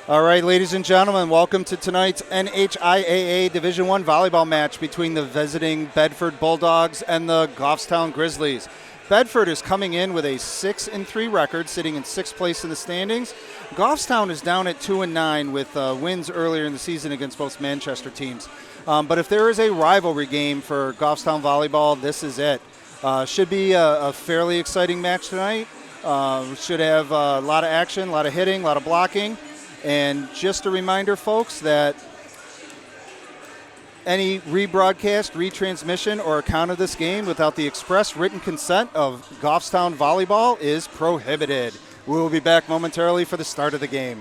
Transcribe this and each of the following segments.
All right, ladies and gentlemen, welcome to tonight's NHIAA Division I volleyball match between the visiting Bedford Bulldogs and the Goffstown Grizzlies. Bedford is coming in with a 6-3 record, sitting in 6th place in the standings. Goffstown is down at 2-9 with wins earlier in the season against both Manchester teams. But if there is a rivalry game for Goffstown volleyball, this is it. Should be a fairly exciting match tonight. Should have a lot of action, a lot of hitting, a lot of blocking. And just a reminder, folks, that any rebroadcast, retransmission, or account of this game without the express written consent of Goffstown Volleyball is prohibited. We will be back momentarily for the start of the game.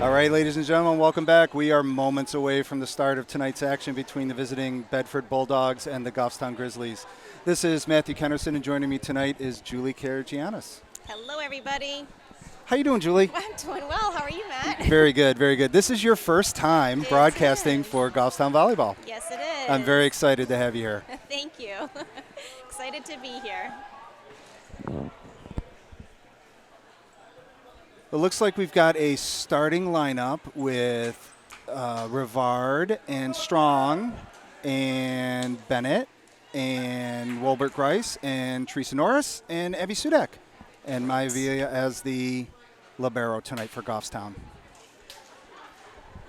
All right, ladies and gentlemen, welcome back. We are moments away from the start of tonight's action between the visiting Bedford Bulldogs and the Goffstown Grizzlies. This is Matthew Kennerson, and joining me tonight is Julie Karagianis. Hello, everybody. How you doing, Julie? I'm doing well. How are you, Matt? Very good, very good. This is your first time broadcasting for Goffstown Volleyball. Yes, it is. I'm very excited to have you here. Thank you. Excited to be here. It looks like we've got a starting lineup with Rivard and Strong and Bennett and Wilbert Grice and Teresa Norris and Abby Sudak and Maivia as the libero tonight for Goffstown.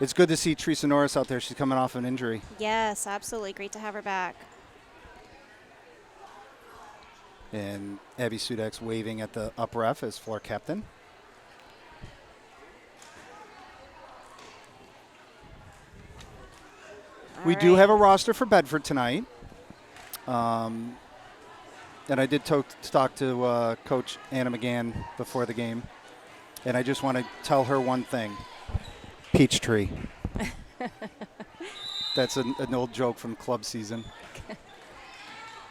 It's good to see Teresa Norris out there. She's coming off an injury. Yes, absolutely. Great to have her back. And Abby Sudak's waving at the up ref as floor captain. We do have a roster for Bedford tonight. And I did talk to Coach Anna McGann before the game. And I just want to tell her one thing. Peachtree. That's an old joke from club season.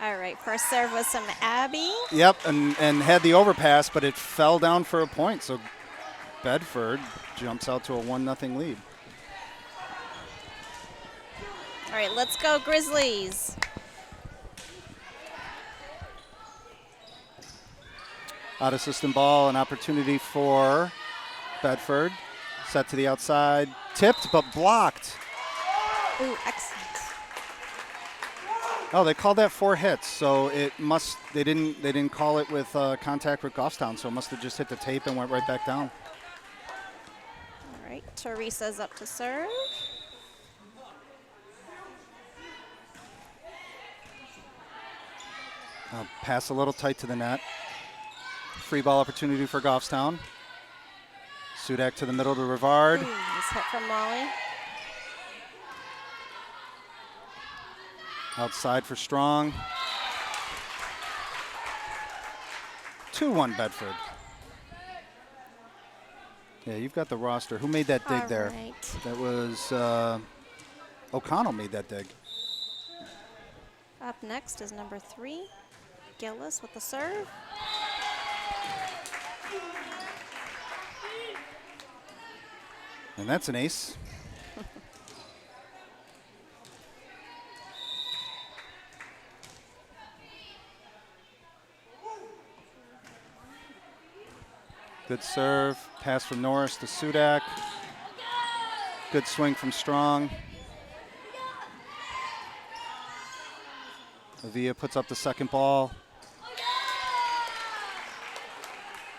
All right, first serve was some Abby. Yep, and had the overpass, but it fell down for a point. So Bedford jumps out to a 1-0 lead. All right, let's go Grizzlies. Out of system ball, an opportunity for Bedford. Set to the outside, tipped but blocked. Ooh, excellent. Oh, they called that 4 hits, so it must. They didn't call it with contact with Goffstown, so it must have just hit the tape and went right back down. All right, Teresa's up to serve. Pass a little tight to the net. Free ball opportunity for Goffstown. Sudak to the middle to Rivard. Nice hit from Molly. Outside for Strong. 2-1 Bedford. Yeah, you've got the roster. Who made that dig there? Right. That was O'Connell made that dig. Up next is number 3, Gillis with the serve. And that's an ace. Good serve. Pass from Norris to Sudak. Good swing from Strong. Avia puts up the second ball.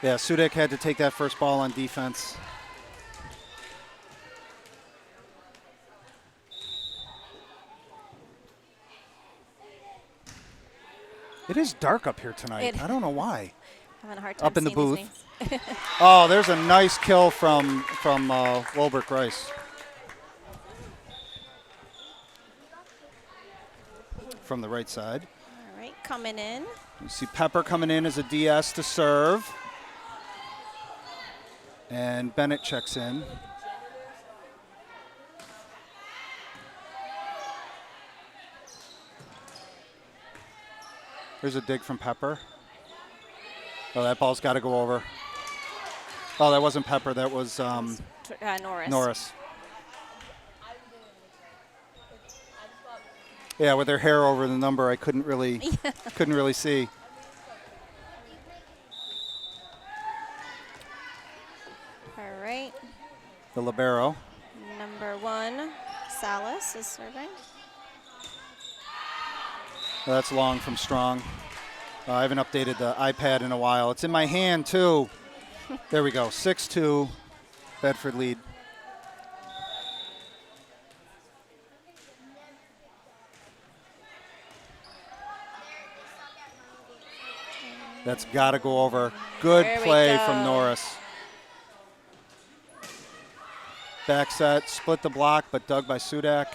Yeah, Sudik had to take that first ball on defense. It is dark up here tonight. I don't know why. Having a hard time Up in the seeing these booth. names. Oh, there's a nice kill from Wolbert Rice. From the right side. All right, coming in. You see Pepper coming in as a DS to serve. And Bennett checks in. Here's a dig from Pepper. Oh, that ball's got to go over. Oh, that wasn't Pepper. That was Norris. Norris. Yeah, with her hair over the number, I couldn't really see. All right. The libero. Number 1, Salas is serving. Oh, that's long from Strong. I haven't updated the iPad in a while. It's in my hand, too. There we go. 6-2, Bedford lead. That's got to go over. Good play from Norris. Back set, split the block, but dug by Sudak.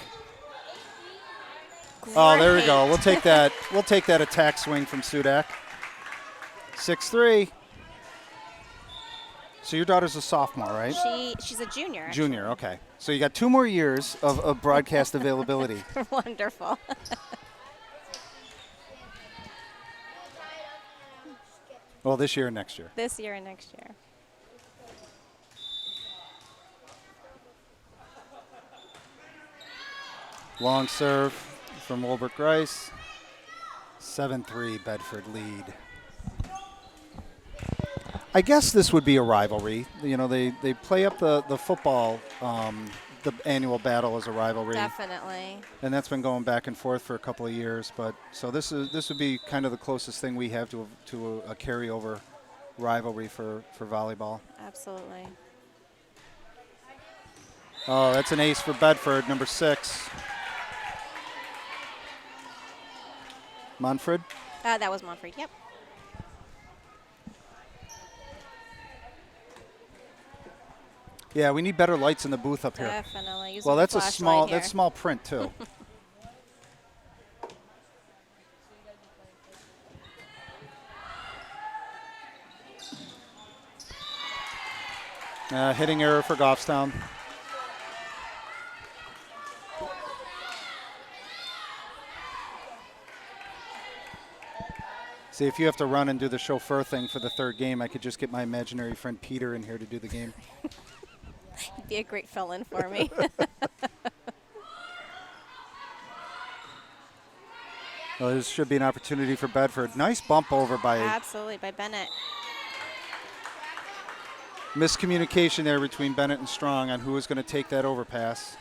Oh, there we go. We'll take that. We'll take that attack swing from Sudak. 6-3. So your daughter's a sophomore, right? She's a junior. Actually. Junior, okay. So you got 2 more years of broadcast availability. Wonderful. Well, this year and next year. This year and next year. Long serve from Wolbert Rice. 7-3 Bedford lead. I guess this would be a rivalry. You know, they play up the football, the annual battle as a rivalry. Definitely. And that's been going back and forth for a couple of years. But so this would be kind of the closest thing we have to a carryover rivalry for volleyball. Absolutely. Oh, that's an ace for Bedford, number 6. Monford? That was Monford, yep. Yeah, we need better lights in the booth up here. Definitely. Well, that's that's small print too. Hitting error for Goffstown. See, if you have to run and do the chauffeur thing for the 3rd game, I could just get my imaginary friend Peter in here to do the game. He'd be a great fill-in for me. Well, this should be an opportunity for Bedford. Nice bump over by Absolutely, by Bennett. miscommunication there between Bennett and Strong on who was going to take that overpass.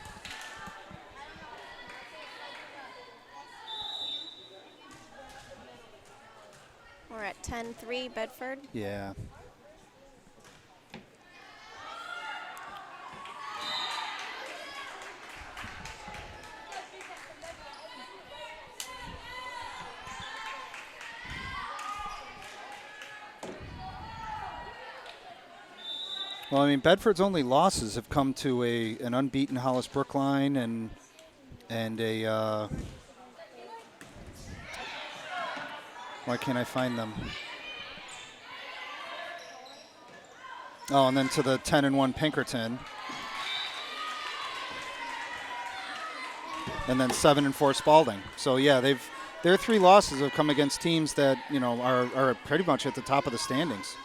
We're at 10-3 Bedford. Yeah. Well, I mean, Bedford's only losses have come to an unbeaten Hollis Brookline and a why can't I find them? Oh, and then to the 10-1 Pinkerton, and then 7-4 Spalding. So yeah, their 3 losses have come against teams that are pretty much at the top of the standings.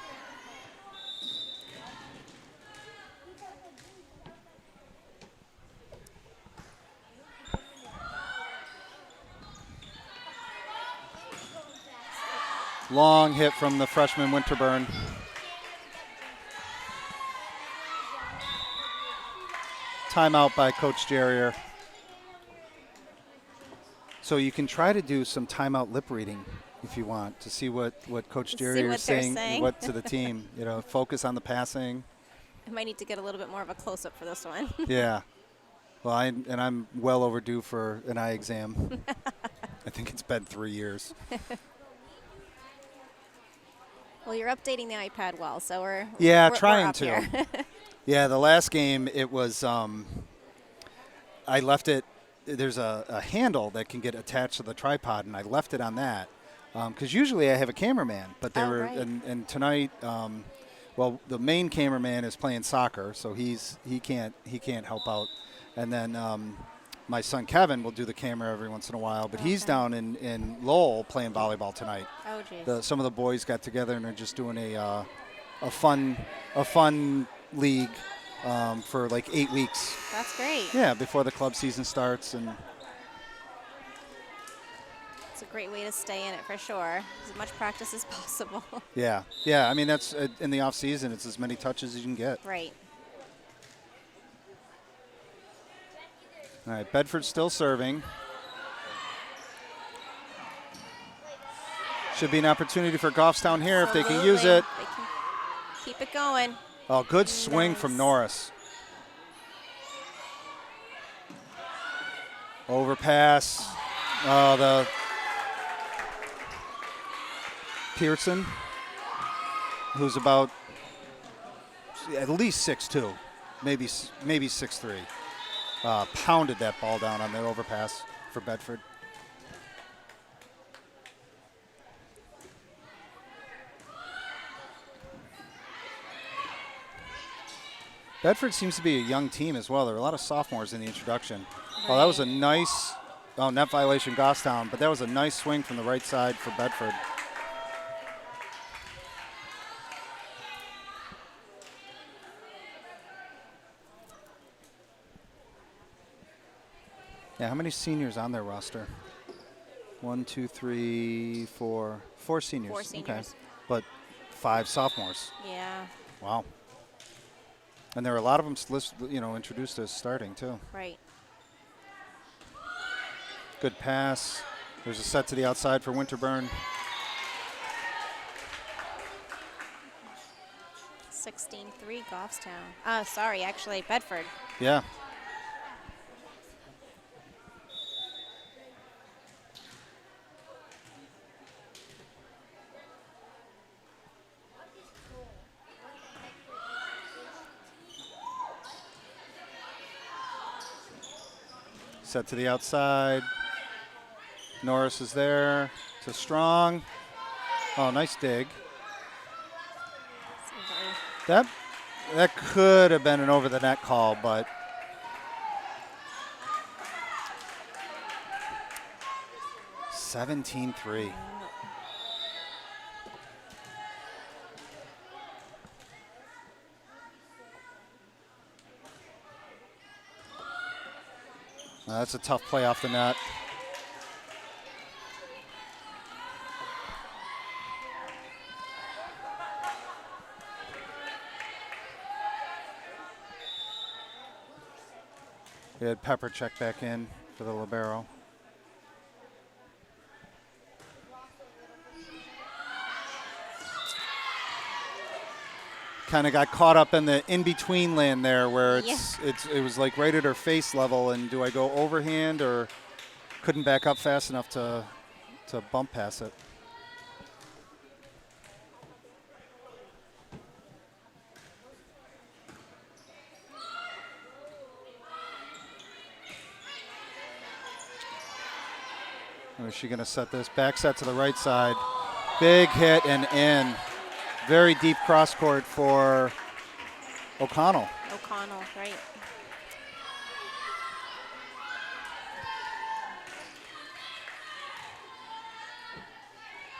Long hit from the freshman Winterburn. Timeout by Coach Jerrier. So you can try to do some timeout lip reading if you want, to see what Coach See Jerry what is they're saying, saying. what to the team. You know, focus on the passing. I might need to get a little bit more of a close-up for this one. Yeah. Well, I'm well overdue for an eye exam. I think it's been 3 years. Well, you're updating the iPad well, so we're trying up to. here. Yeah, the last game it was. I left it. There's a handle that can get attached to the tripod, and I left it on that because usually I have a cameraman, but they were right. and tonight. Well, the main cameraman is playing soccer, so he can't help out, and then my son Kevin will do the camera every once in a while, but he's down in Lowell playing volleyball tonight. Oh, geez. Some of the boys got together and are just doing a fun league for like 8 weeks. That's great. Yeah, before the club season starts, and It's a great way to stay in it for sure. As much practice as possible. yeah. I mean, that's in the off season. It's as many touches as you can get. Right. All right, Bedford still serving. Should be an opportunity for Goffstown here if they can use it. They can keep it going. Oh, good swing from Norris. Overpass. Oh, the Pearson, who's about at least 6'2", maybe 6'3", pounded that ball down on that overpass for Bedford. Bedford seems to be a young team as well. There were a lot of sophomores in the introduction. Right. Oh, that was a nice net violation, Goffstown, but that was a nice swing from the right side for Bedford. Yeah, how many seniors on their roster? 1, 2, 3, 4. 4 seniors. 4 seniors. Okay. But 5 sophomores. Yeah. Wow. And there are a lot of them, introduced as starting too. Right. Good pass. There's a set to the outside for Winterburn. 16-3 Goffstown. Sorry, actually Bedford. Yeah. Set to the outside. Norris is there to Strong. Oh, nice dig. That could have been an over the net call, but (17-3). That's a tough play off the net. We had Pepper check back in for the libero. Kind of got caught up in the in-between land there where it was like right at her face level, and do I go overhand or couldn't back up fast enough to bump pass it. Or is she going to set this? Back set to the right side. Big hit and in. Very deep cross court for O'Connell. O'Connell, right.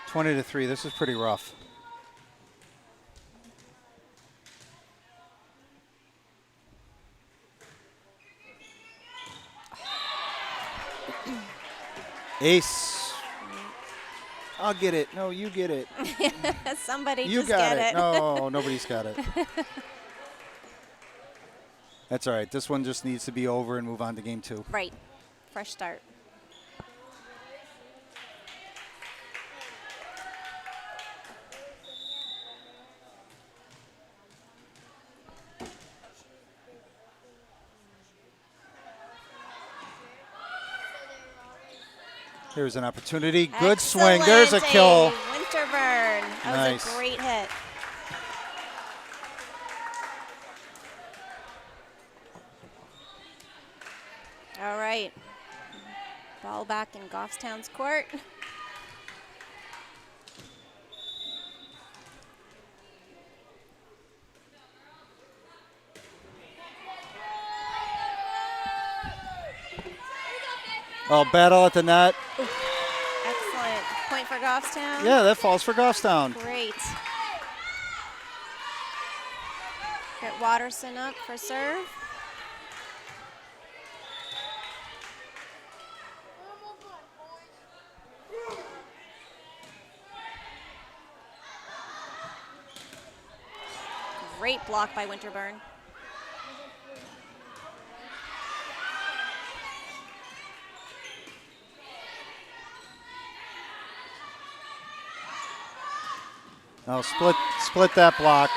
(20-3). This is pretty rough. Ace. I'll get it. No, you get it. Somebody you just got get it. No, nobody's got it. That's all right. This one just needs to be over and move on to game 2. Right. Fresh start. Here's an opportunity. Good swing. There's a kill. Winterburn. That Nice. was a great hit. All right. Ball back in Goffstown's court. Oh, battle at the net. Excellent. Point for Goffstown. Yeah, that falls for Goffstown. Great. Get Watterson up for serve. Great block by Winterburn. Oh, split that block.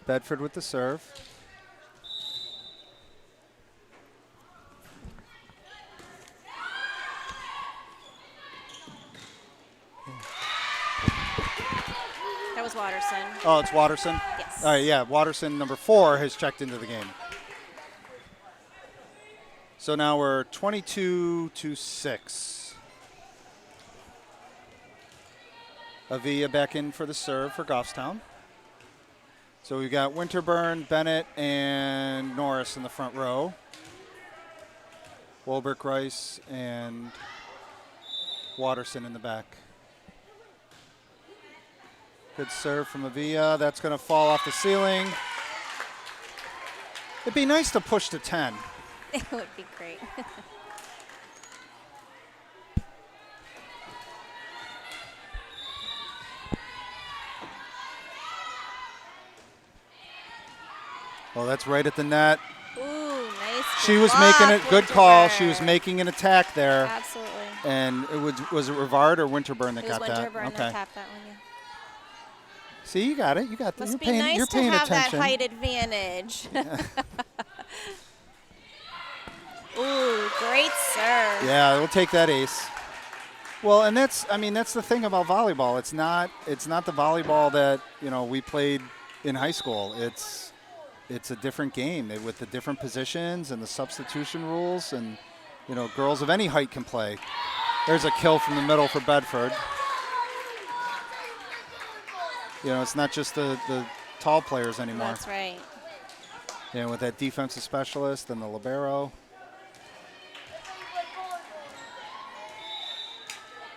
Bedford with the serve. That was Watterson. Oh, it's Watterson? Yes. All right, yeah, Watterson, number 4, has checked into the game. So now we're 22-6. Avila back in for the serve for Goffstown. So we've got Winterburn, Bennett, and Norris in the front row. Wolbert, Rice, and Watterson in the back. Good serve from Avila. That's going to fall off the ceiling. It'd be nice to push to 10. It would be great. Oh, that's right at the net. Ooh, nice. She was block, making it. Good call. She was Winterburn. making an attack there. Absolutely. And it was it Rivard or Winterburn that It was got that? Winterburn Okay. that tapped that one. Yeah. See, you got it. You got that. Must You're be paying. nice You're to paying have attention. that height advantage. Ooh, great serve. Yeah, we'll take that ace. Well, and that's the thing about volleyball. It's not the volleyball that we played in high school. It's a different game with the different positions and the substitution rules, and girls of any height can play. There's a kill from the middle for Bedford. It's not just the tall players anymore. That's right. With that defensive specialist and the libero.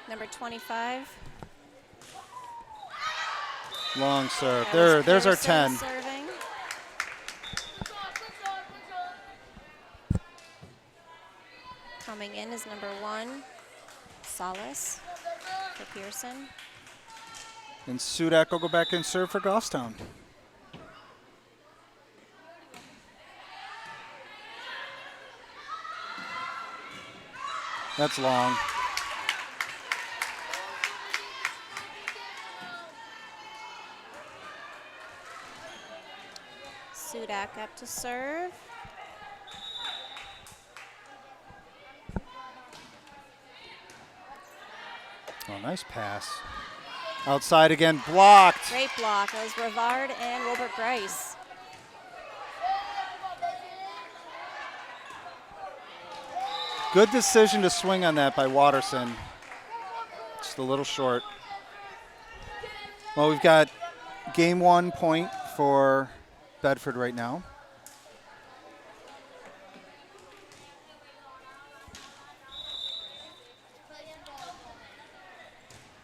Number 25. Long serve. That was There's our Pearson 10. Serving. Coming in is number 1, Solace for Pearson. And Sudak will go back and serve for Goffstown. That's long. Sudak up to serve. Oh, nice pass. Outside again, blocked. Great block. That was Rivard and Wilbert Grice. Good decision to swing on that by Watterson. Just a little short. Well, we've got game 1 point for Bedford right now.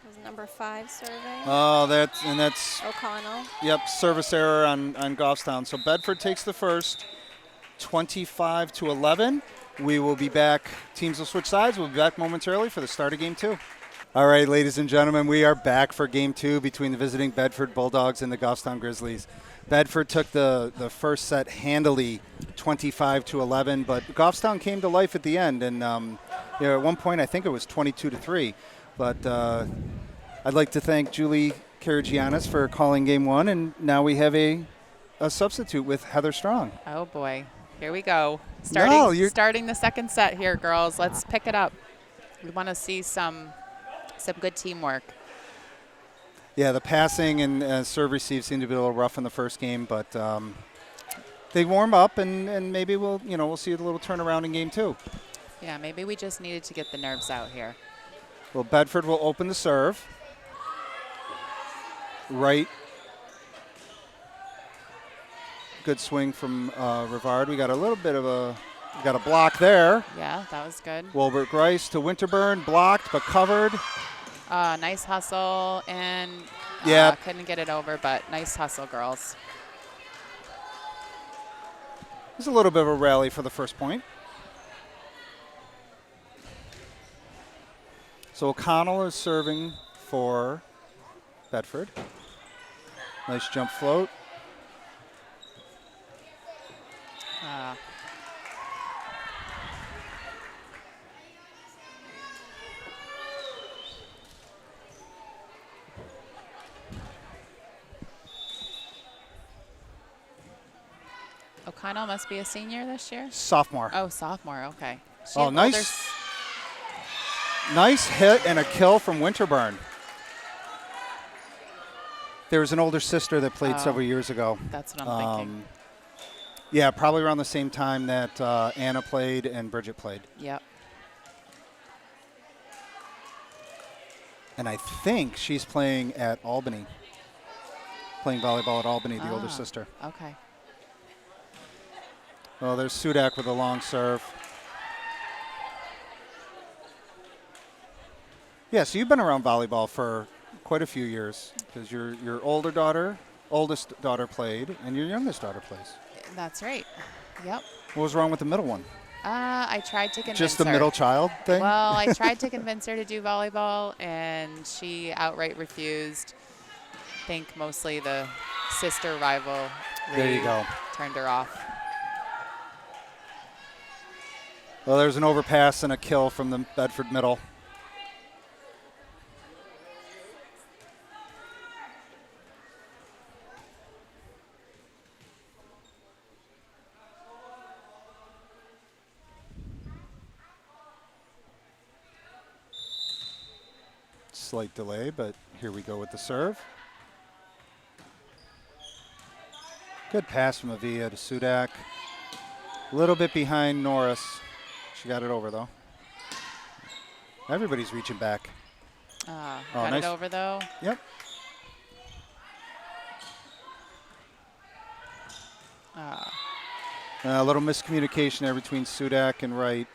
That was number 5 serving. Oh, that's O'Connell. Yep, service error on Goffstown. So Bedford takes the first, 25-11. We will be back. Teams will switch sides. We'll be back momentarily for the start of game 2. All right, ladies and gentlemen, we are back for game 2 between the visiting Bedford Bulldogs and the Goffstown Grizzlies. Bedford took the first set handily, 25-11, but Goffstown came to life at the end. And at one point, I think it was 22-3. But I'd like to thank Julie Karagianis for calling game one, and now we have a substitute with Heather Strong. Oh, boy. Here we go. No, Starting the second set here, girls. Let's pick it up. We want to see some good teamwork. Yeah, the passing and serve receive seemed to be a little rough in the first game, but they warm up, and maybe we'll see a little turnaround in game two. Yeah, maybe we just needed to get the nerves out here. Well, Bedford will open the serve. Right. Good swing from Rivard. We got a little bit of a block there. Yeah, that was good. Wilbert Grice to Winterburn, blocked but covered. Nice hustle, and couldn't get it over, but nice hustle, girls. There's a little bit of a rally for the first point. So O'Connell is serving for Bedford. Nice jump float. O'Connell must be a senior this year? Sophomore. Oh, sophomore, okay. Nice. Nice hit and a kill from Winterburn. There was an older sister that played several years ago. That's what I'm thinking. Yeah, probably around the same time that Anna played and Bridget played. Yep. And I think she's playing at Albany. Playing volleyball at Albany, the older sister. Okay. Well, there's Sudak with a long serve. Yeah, so you've been around volleyball for quite a few years because your oldest daughter played, and your youngest daughter plays. That's right. Yep. What was wrong with the middle one? I tried to convince Just the her. middle child thing? Well, I tried to convince her to do volleyball, and she outright refused. I think mostly the sister rival There you go. turned her off. Well, there's an overpass and a kill from the Bedford middle. Slight delay, but here we go with the serve. Good pass from Avia to Sudak. A little bit behind Norris. She got it over, though. Everybody's reaching back. Got it over, though. Yep. A little miscommunication there between Sudak and Wright.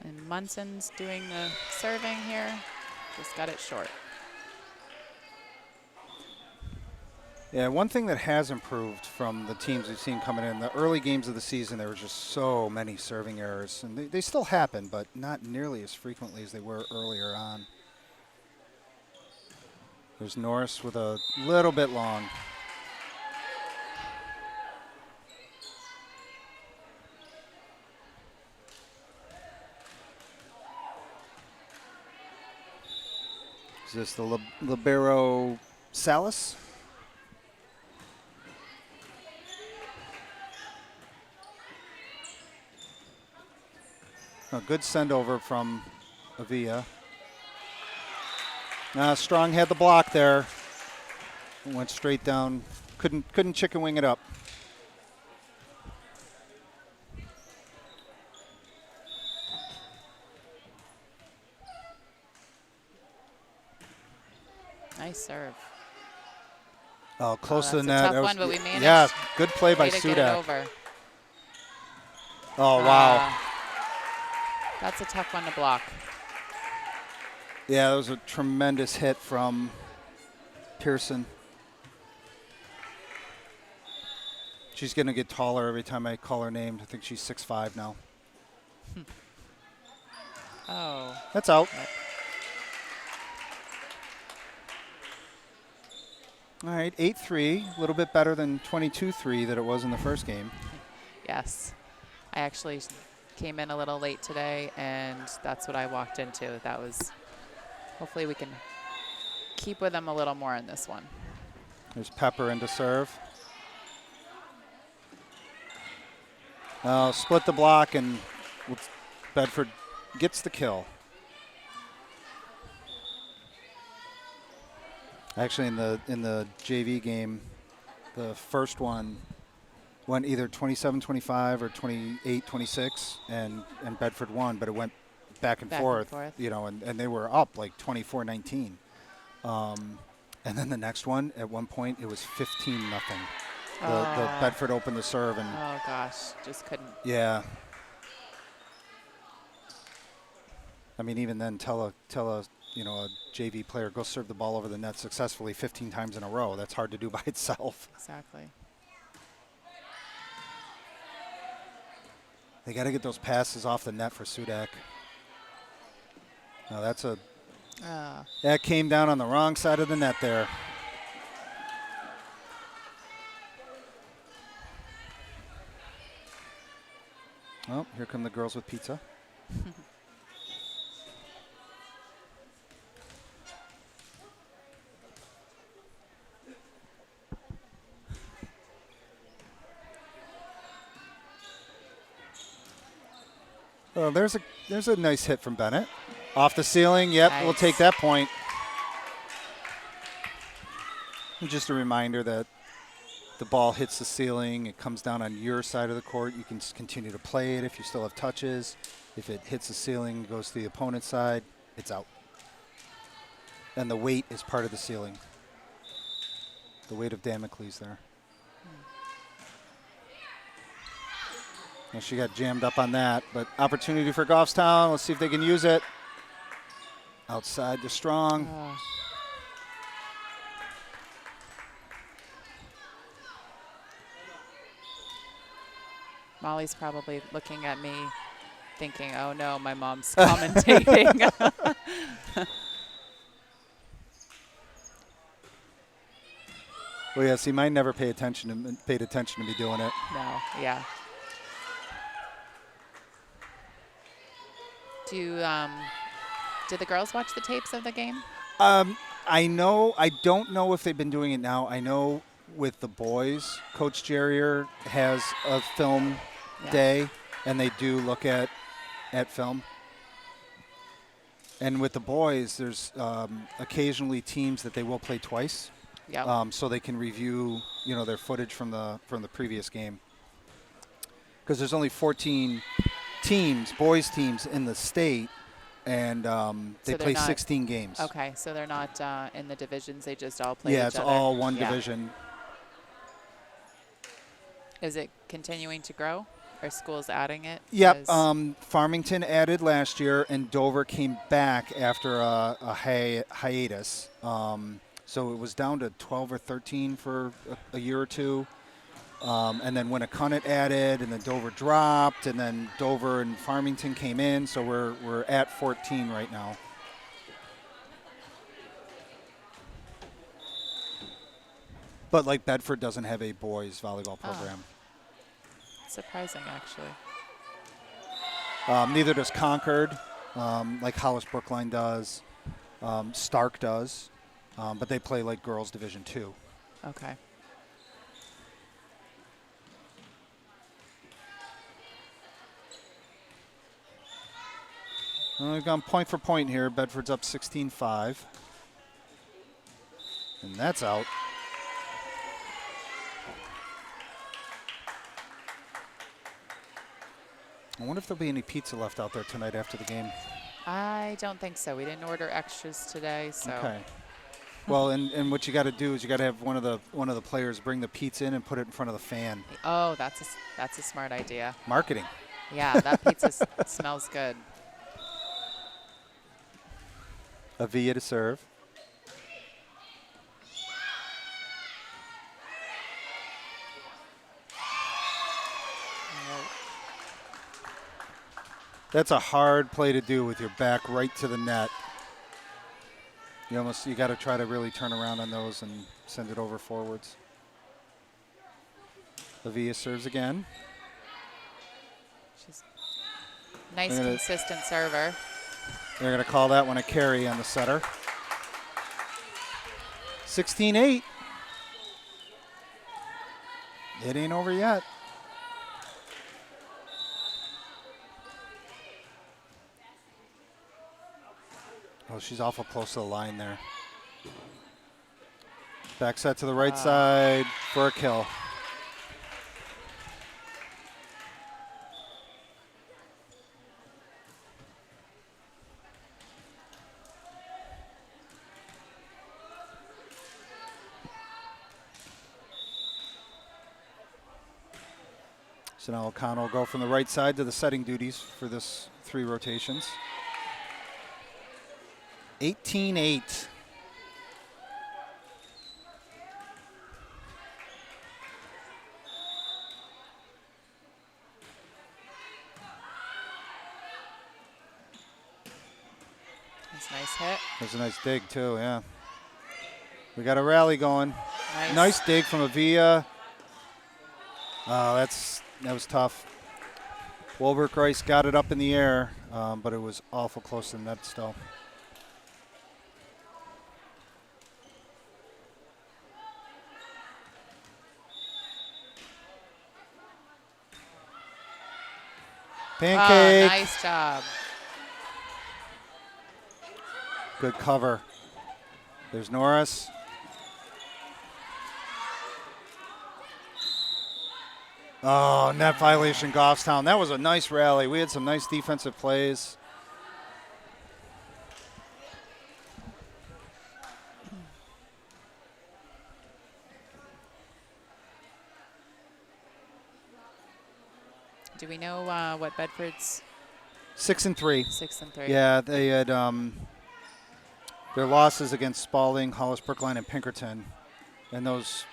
And Munson's doing the serving here. Just got it short. Yeah, one thing that has improved from the teams we've seen coming in, the early games of the season, there were just so many serving errors. And they still happen, but not nearly as frequently as they were earlier on. There's Norris with a little bit long. Is this the libero Salas? A good send over from Avia. Strong had the block there. Went straight down. Couldn't chicken wing it up. Nice serve. Oh, close to the That's net. a tough one, but we managed. Yeah, good play by Way to get it Sudak. over. Oh, wow. That's a tough one to block. Yeah, that was a tremendous hit from Pearson. She's going to get taller every time I call her name. I think she's 6'5" now. Oh. That's out. All right, 8-3, a little bit better than 22-3 that it was in the first game. Yes. I actually came in a little late today, and that's what I walked into. That was, hopefully we can keep with them a little more in this one. There's Pepper into serve. Split the block, and Bedford gets the kill. Actually, in the JV game, the first one went either 27-25 or 28-26, and Bedford won, but it went back and forth, you know, and they were up like 24-19. And then the next one, at one point, it was 15-0. The Bedford opened the serve, and oh gosh, just couldn't. Yeah. I mean, even then, tell a JV player go serve the ball over the net successfully 15 times in a row. That's hard to do by itself. Exactly. They got to get those passes off the net for Sudak. Now that's that came down on the wrong side of the net there. Oh, here come the girls with pizza. Oh, there's a nice hit from Bennett. Off the ceiling, yep, nice. We'll take that point. And just a reminder that the ball hits the ceiling, it comes down on your side of the court. You can continue to play it if you still have touches. If it hits the ceiling, goes to the opponent's side, it's out. And the weight is part of the ceiling. The weight of Damocles there. And she got jammed up on that, but opportunity for Goffstown. Let's see if they can use it. Outside the strong. Molly's probably looking at me thinking, oh no, my mom's commentating. Well, yeah, see, mine never paid attention to me doing it. No, yeah. Did the girls watch the tapes of the game? I don't know if they've been doing it now. I know with the boys, Coach Jerrier has a film day, and they do look at film. And with the boys, there's occasionally teams that they will play twice, so they can review, their footage from the previous game. Because there's only 14 teams, boys teams in the state, and they play 16 games. Okay, so they're not in the divisions; they just all play. Yeah, it's all one division. Is it continuing to grow? Are schools adding it? Yep. Farmington added last year, and Dover came back after a hiatus. So it was down to 12 or 13 for a year or two. And then Winnacunnet added, and then Dover dropped, and then Dover and Farmington came in. So we're at 14 right now. But like Bedford doesn't have a boys volleyball program. Surprising, actually. Neither does Concord, like Hollis Brookline does. Stark does, but they play like girls Division II. Okay. Well, we've gone point for point here. Bedford's up 16-5. And that's out. I wonder if there'll be any pizza left out there tonight after the game. I don't think so. We didn't order extras today, so. Okay. Well, and what you got to do is you got to have one of the players bring the pizza in and put it in front of the fan. Oh, that's a smart idea. Marketing. Yeah, that pizza smells good. Avia to serve. That's a hard play to do with your back right to the net. You got to try to really turn around on those and send it over forwards. Avia serves again. She's nice, consistent server. They're going to call that one a carry on the setter. 16-8. It ain't over yet. Oh, she's awful close to the line there. Back set to the right side for a kill. So now O'Connell will go from the right side to the setting duties for this 3 rotations. 18-8. That's a nice hit. That's a nice dig too, yeah. We got a rally going. Nice dig from Avia. Oh, that was tough. Wolbert Rice got it up in the air, but it was awful close to the net still. Pancake. Oh, nice job. Good cover. There's Norris. Oh, net violation, Goffstown. That was a nice rally. We had some nice defensive plays. Do we know what Bedford's 6-3. 6-3? Yeah, they had their losses against Spalding, Hollis Brookline, and Pinkerton, and those,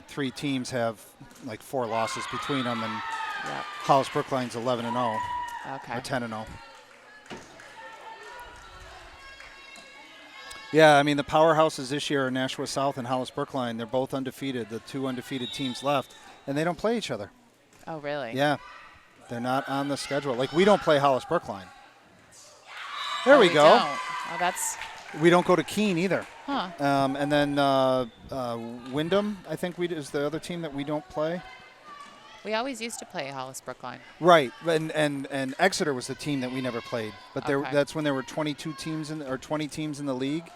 3 teams have like 4 losses between them, and Yep. Hollis Brookline's 11-0 Okay. or 10-0. Yeah, I mean the powerhouses this year are Nashua South and Hollis Brookline. They're both undefeated, the 2 undefeated teams left, and they don't play each other. Oh, really? Yeah, they're not on the schedule. Like we don't play Hollis Brookline. There we go. Don't. Oh, that's. We don't go to Keene either. Huh. And then Wyndham, I think is the other team that we don't play. We always used to play Hollis Brookline. Right, and Exeter was the team that we never played. But Okay. that's when there were 22 teams or 20 teams in the league,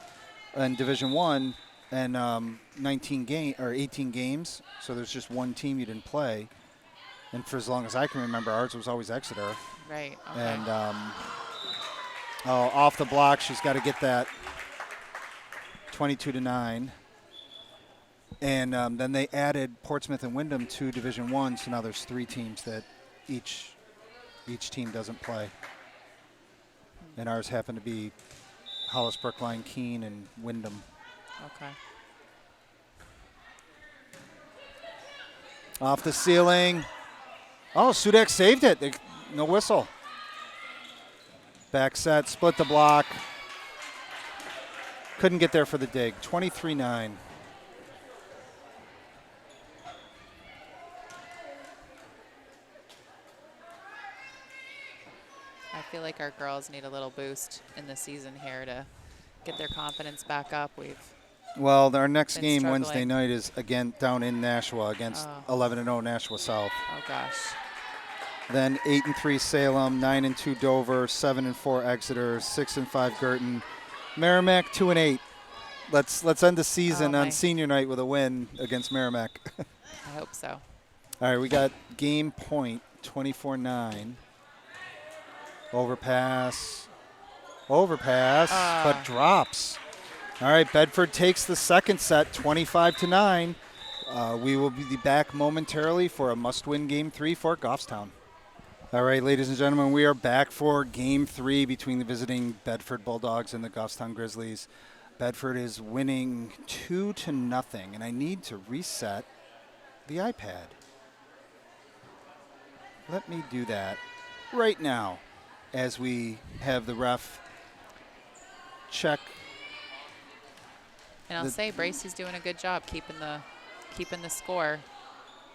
in Division I, and 18 games. So there's just one team you didn't play. And for as long as I can remember, ours was always Exeter. Right. Okay. And off the block, she's got to get that. 22-9. And then they added Portsmouth and Wyndham to Division I, so now there's 3 teams that each team doesn't play. And ours happen to be Hollis Brookline, Keene, and Wyndham. Okay. Off the ceiling. Oh, Sudak saved it. No whistle. Back set, split the block. Couldn't get there for the dig. 23-9. I feel like our girls need a little boost in the season here to get their confidence back up. Well, our next been game struggling. Wednesday night is again down in Nashua against 11-0 Nashua South. Oh gosh. Then 8-3 Salem, 9-2 Dover, 7-4 Exeter, 6-5 Girton, Merrimack 2-8. Let's end the season on senior night with a win against Merrimack. I hope so. All right, we got game point 24-9. Overpass, but drops. All right, Bedford takes the second set, 25-9. We will be back momentarily for a must-win game 3 for Goffstown. All right, ladies and gentlemen, we are back for game 3 between the visiting Bedford Bulldogs and the Goffstown Grizzlies. Bedford is winning 2-0, and I need to reset the iPad. Let me do that right now as we have the ref check And I'll say Bracey's doing a good job keeping the score.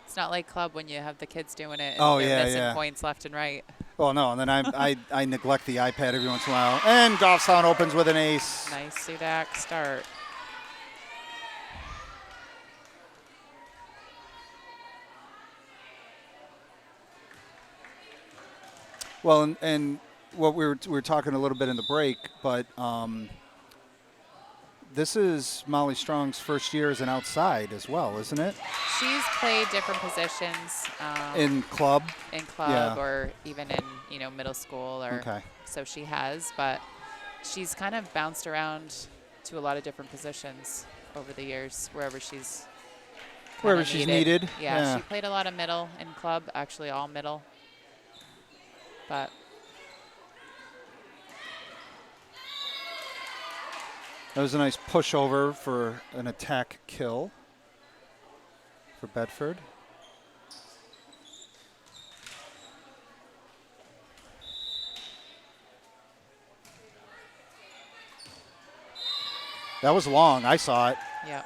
It's not like club when you have the kids doing it and they're missing points left and right. Well, no, and then I neglect the iPad every once in a while. And Goffstown opens with an ace. Nice Sudak start. Well, and what we were talking a little bit in the break, but this is Molly Strong's first year as an outside as well, isn't it? She's played different positions in club, or even in middle school, or so she has. But she's kind of bounced around to a lot of different positions over the years, wherever she's needed. Yeah, she played a lot of middle in club, actually all middle. But that was a nice pushover for an attack kill for Bedford. That was long. I saw it. Yeah.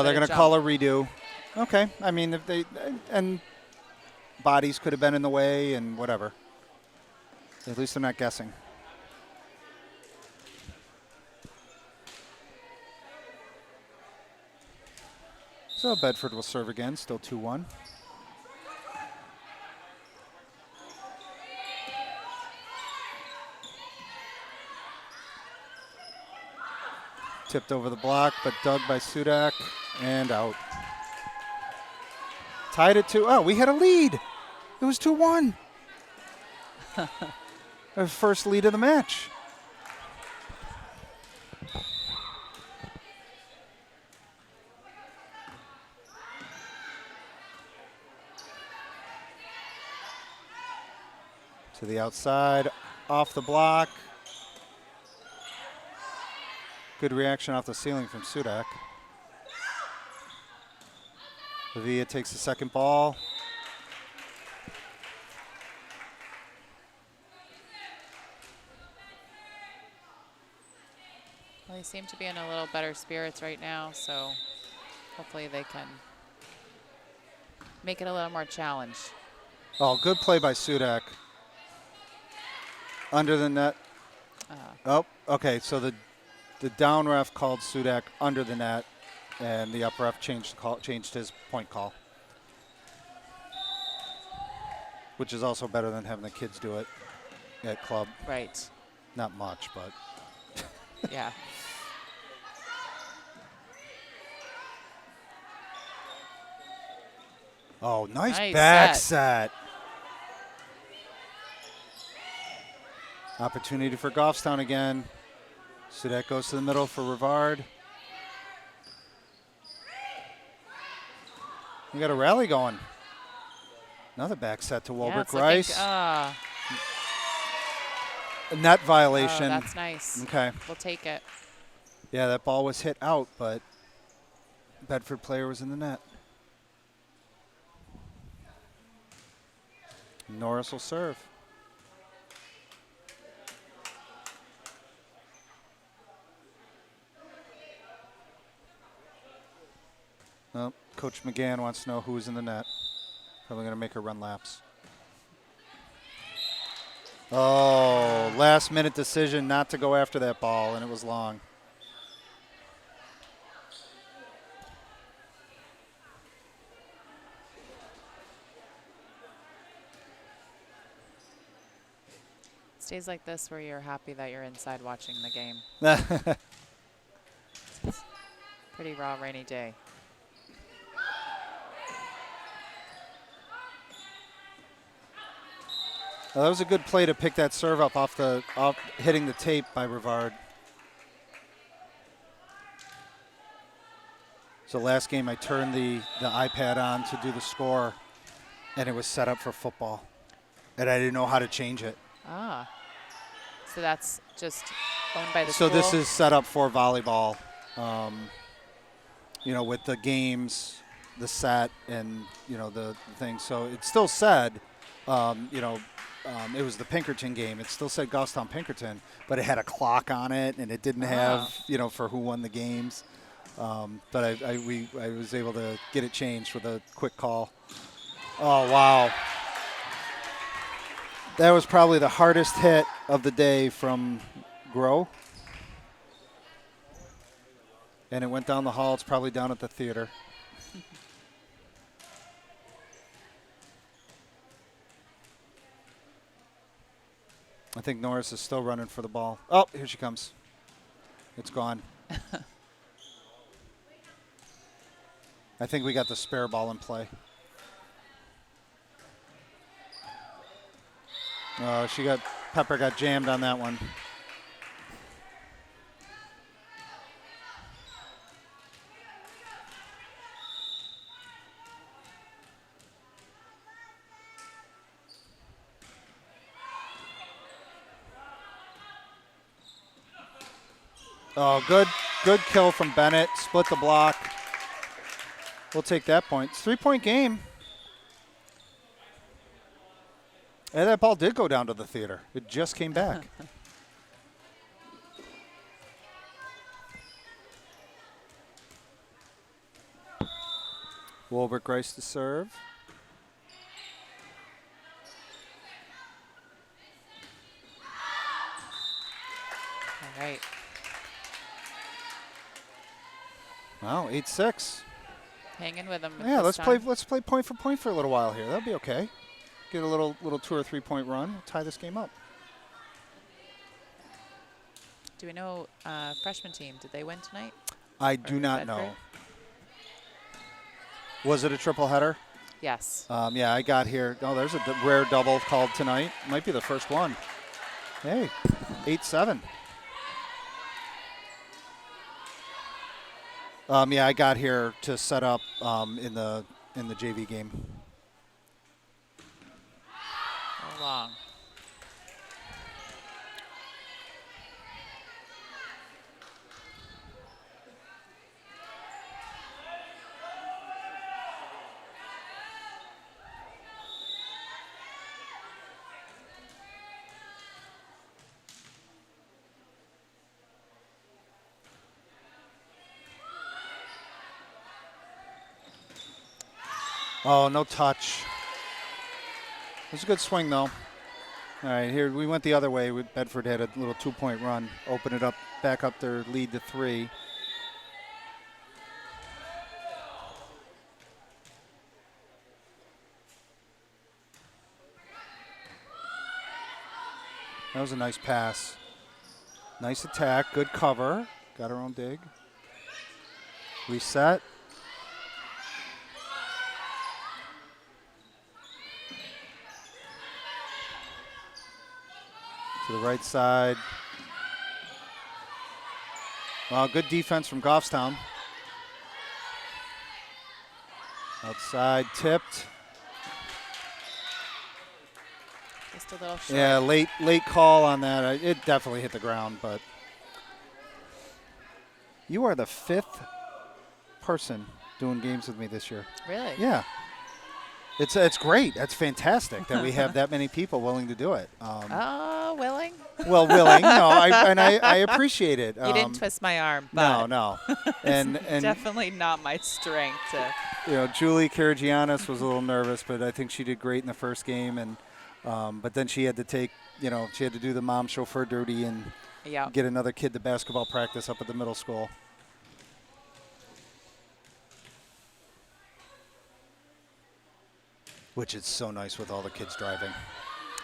They're going to call a redo. Okay. I mean, if they and bodies could have been in the way and whatever. At least they're not guessing. So Bedford will serve again, still 2-1. Tipped over the block, but dug by Sudak and out. Tied it 2. Oh, we had a lead. It was 2-1. Our first lead of the match. To the outside, off the block. Good reaction off the ceiling from Sudak. Pavia takes the second ball. Well, they seem to be in a little better spirits right now, so hopefully they can make it a little more challenge. Oh, good play by Sudak. Under the net. Oh, okay. So the down ref called Sudak under the net, and the up ref changed his point call, which is also better than having the kids do it at club. Right. Not much, but yeah. Oh, nice back set. Opportunity for Goffstown again. Sudak goes to the middle for Rivard. We got a rally going. Another back set to Walbrook Rice. A net violation. Oh, that's nice. Okay. We'll take it. Yeah, that ball was hit out, but Bedford player was in the net. Norris will serve. Oh, Coach McGann wants to know who's in the net. Probably going to make her run laps. Oh, last minute decision not to go after that ball, and it was long. Stays like this where you're happy that you're inside watching the game. It's pretty raw, rainy day. Well, that was a good play to pick that serve up off hitting the tape by Rivard. So last game I turned the iPad on to do the score, and it was set up for football, and I didn't know how to change it. Ah, so that's just owned by the school? So this is set up for volleyball, with the games, the set, and the thing. So it's still said, it was the Pinkerton game. It still said Goffstown Pinkerton, but it had a clock on it, and it didn't have, for who won the games. But I was able to get it changed with a quick call. Oh, wow. That was probably the hardest hit of the day from Grow. And it went down the hall. It's probably down at the theater. I think Norris is still running for the ball. Oh, here she comes. It's gone. I think we got the spare ball in play. Pepper got jammed on that one. Oh, good kill from Bennett. Split the block. We'll take that point. It's a 3-point game. And that ball did go down to the theater. It just came back. Wolbert Grice to serve. All right. Wow, 8-6. Hanging with them. Yeah, let's play point for point for a little while here. That'll be okay. Get a little 2 or 3 point run. We'll tie this game up. Do we know freshman team? Did they win tonight? I do not know. Was it a triple header? Yes. Yeah, I got here. Oh, there's a rare double called tonight. Might be the first one. Hey, 8-7. Yeah, I got here to set up in the JV game. How long? Oh, no touch. It was a good swing, though. All right, here we went the other way. Bedford had a little 2-point run, open it up, back up their lead to 3. That was a nice pass. Nice attack, good cover. Got her own dig. Reset. To the right side. Well, good defense from Goffstown. Outside, tipped. Just a little short. Yeah, late call on that. It definitely hit the ground, but you are the 5th person doing games with me this year. Really? Yeah. It's great. That's fantastic that we have that many people willing to do it. Willing? Well, willing. No, I appreciate it. You didn't twist my arm. But No. And definitely not my strength. Julie Karagianis was a little nervous, but I think she did great in the first game. And but then she had to she had to do the mom chauffeur duty and get another kid to basketball practice up at the middle school. Which is so nice with all the kids driving.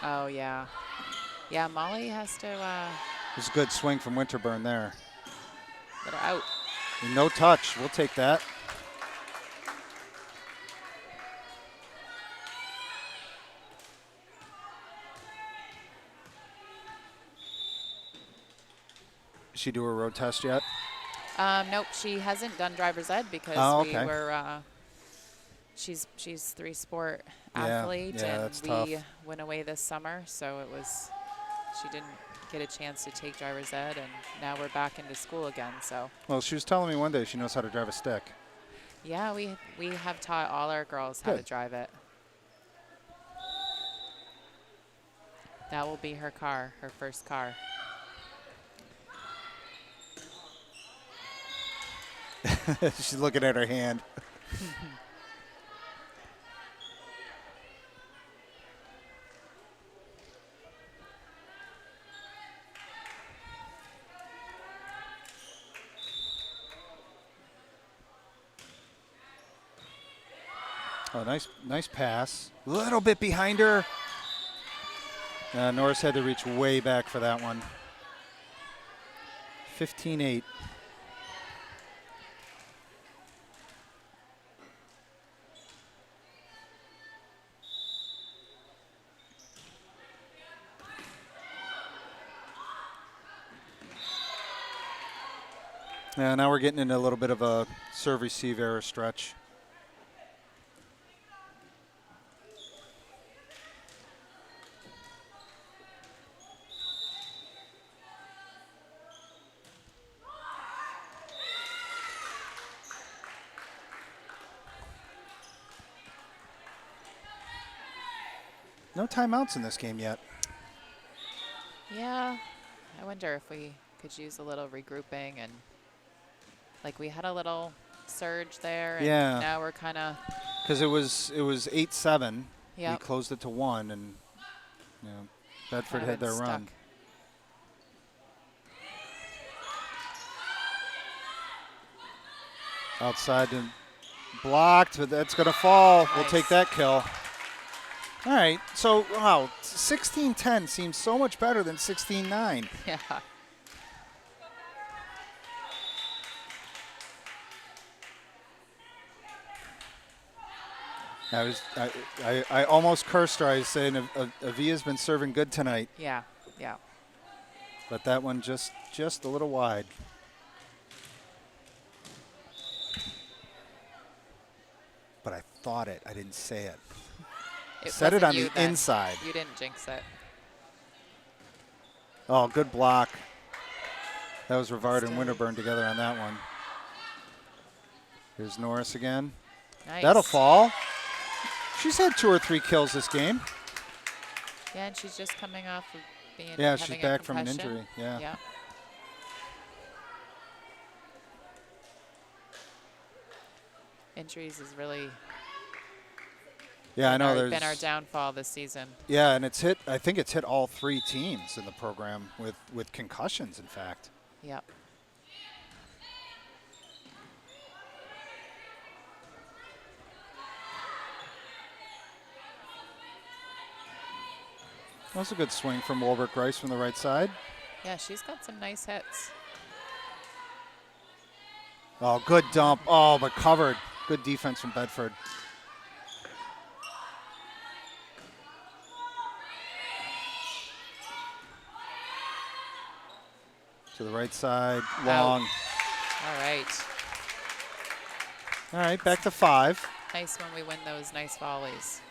Oh, yeah. Yeah, Molly has to... It was a good swing from Winterburn there. Let her out. And no touch. We'll take that. Did she do her road test yet? Nope, she hasn't done driver's ed because we were... She's 3-sport athlete, and that's we tough. went away this summer, so she didn't get a chance to take driver's ed, and now we're back into school again. So. Well, she was telling me one day she knows how to drive a stick. Yeah, we have taught all our girls how to drive it. That will be her car, her first car. She's looking at her hand. Oh, nice pass. A little bit behind her. Norris had to reach way back for that one. 15-8. Now we're getting into a little bit of a serve-receive error stretch. No timeouts in this game yet. Yeah, I wonder if we could use a little regrouping, and like we had a little surge there, and Yeah. now we're kind of. Because it was 8-7. Yep. We closed it to 1, and Bedford Kinda had their been run. stuck. Outside and blocked, but that's going to fall. We'll take that kill. All right, so, wow, 16-10 seems so much better than 16-9. Yeah. I almost cursed her. I was saying Avia's been serving good tonight. Yeah, yeah. But that one just a little wide. But I thought it. I didn't say it. Set it wasn't on you the then. inside. You didn't jinx it. Oh, good block. That was Rivard and Still. Winterburn together on that one. Here's Norris again. Nice. That'll fall. She's had 2 or 3 kills this game. Yeah, and she's just coming off of being. Yeah, having she's a back from an concussion. injury. Yeah. Yeah. Injuries is really. Yeah, I know. Been our downfall this season. Yeah, and it's hit. I think it's hit all 3 teams in the program with concussions. In fact. Yep. That was a good swing from Wilbert Rice from the right side. Yeah, she's got some nice hits. Oh, good dump. Oh, but covered. Good defense from Bedford. To the right side, long. All right. All right, back to 5. Nice when we win those nice volleys.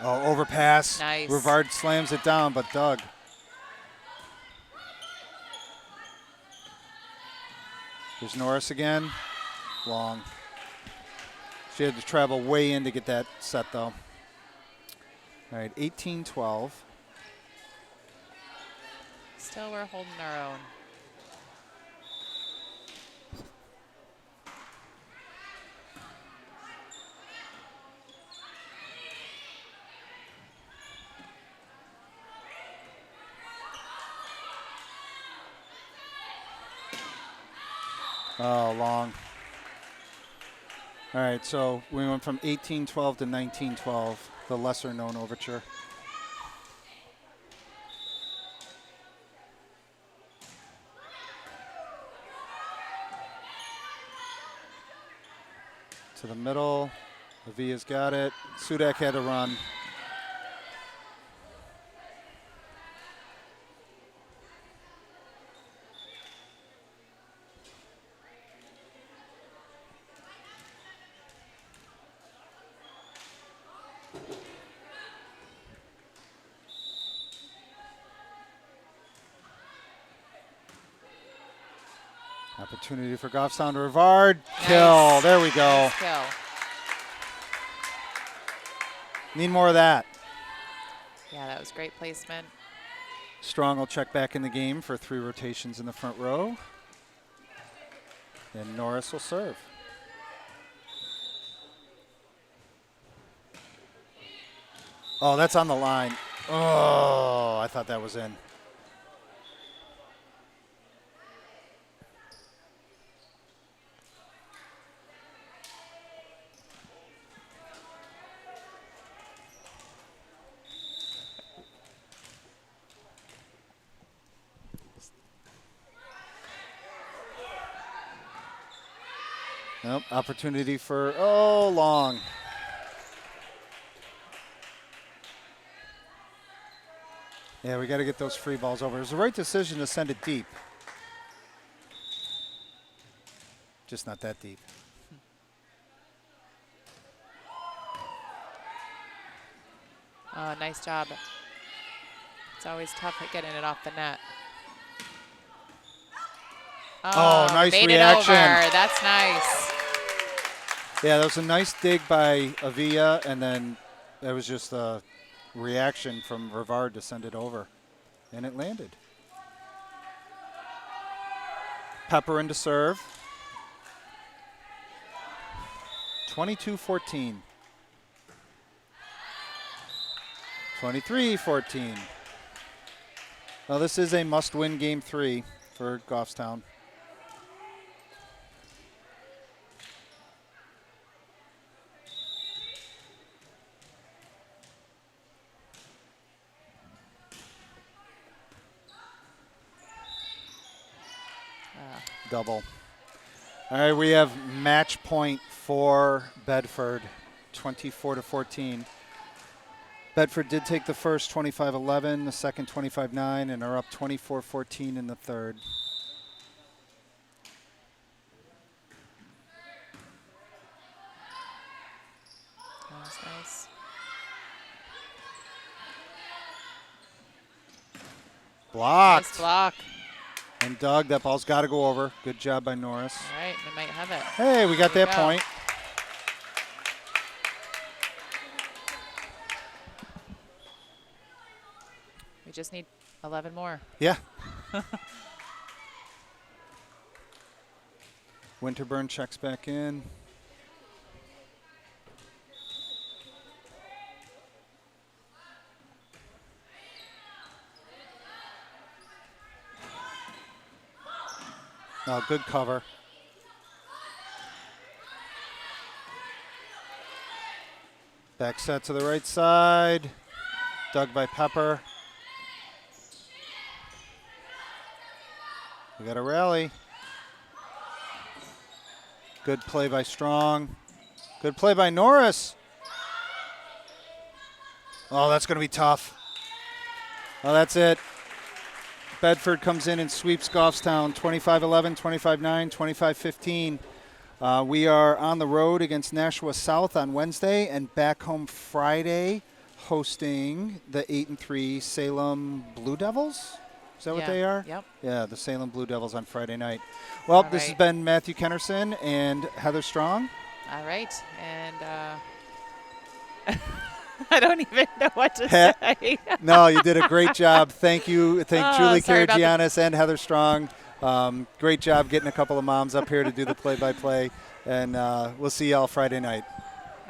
Oh, overpass. Nice. Rivard slams it down, but Doug. There's Norris again. Long. She had to travel way in to get that set, though. All right, 18-12. Still, we're holding our own. Oh, long. All right, so we went from 18-12 to 19-12, the lesser-known overture. To the middle. Avia's got it. Sudak had to run. Opportunity for Goffstown to Rivard. Kill. Nice. There we go. Nice kill. Need more of that. Yeah, that was great placement. Strong will check back in the game for 3 rotations in the front row. And Norris will serve. Oh, that's on the line. Oh, I thought that was in. Nope, opportunity for, long. Yeah, we got to get those free balls over. It was the right decision to send it deep. Just not that deep. Oh, nice job. It's always tough at getting it off the net. Oh, nice made reaction. It over. That's nice. Yeah, that was a nice dig by Avila, and then that was just a reaction from Rivard to send it over. And it landed. Pepper into serve. 22-14. 23-14. Well, this is a must-win game 3 for Goffstown. Double. All right, we have match point for Bedford, 24-14. Bedford did take the first 25-11, the second 25-9, and are up 24-14 in the third. That was nice. Blocked. Nice block. And Doug, that ball's got to go over. Good job by Norris. All right, we might have it. Hey, we got There that we go. point. We just need 11 more. Yeah. Winterburn checks back in. Oh, good cover. Back set to the right side. Dug by Pepper. We got a rally. Good play by Strong. Good play by Norris. Oh, that's going to be tough. Oh, that's it. Bedford comes in and sweeps Goffstown 25-11, 25-9, 25-15. We are on the road against Nashua South on Wednesday and back home Friday hosting the 8-3 Salem Blue Devils. Is that what they are? Yep. Yeah, the Salem Blue Devils on Friday night. Well, All this has right. been Matthew Kennerson and Heather Strong. All right. And I don't even know what to say. No, you did a great job. Thank you. Thank Julie sorry about Karagianis and Heather Strong. Great job getting a couple of moms up here to do the play-by-play. And we'll see y'all Friday night.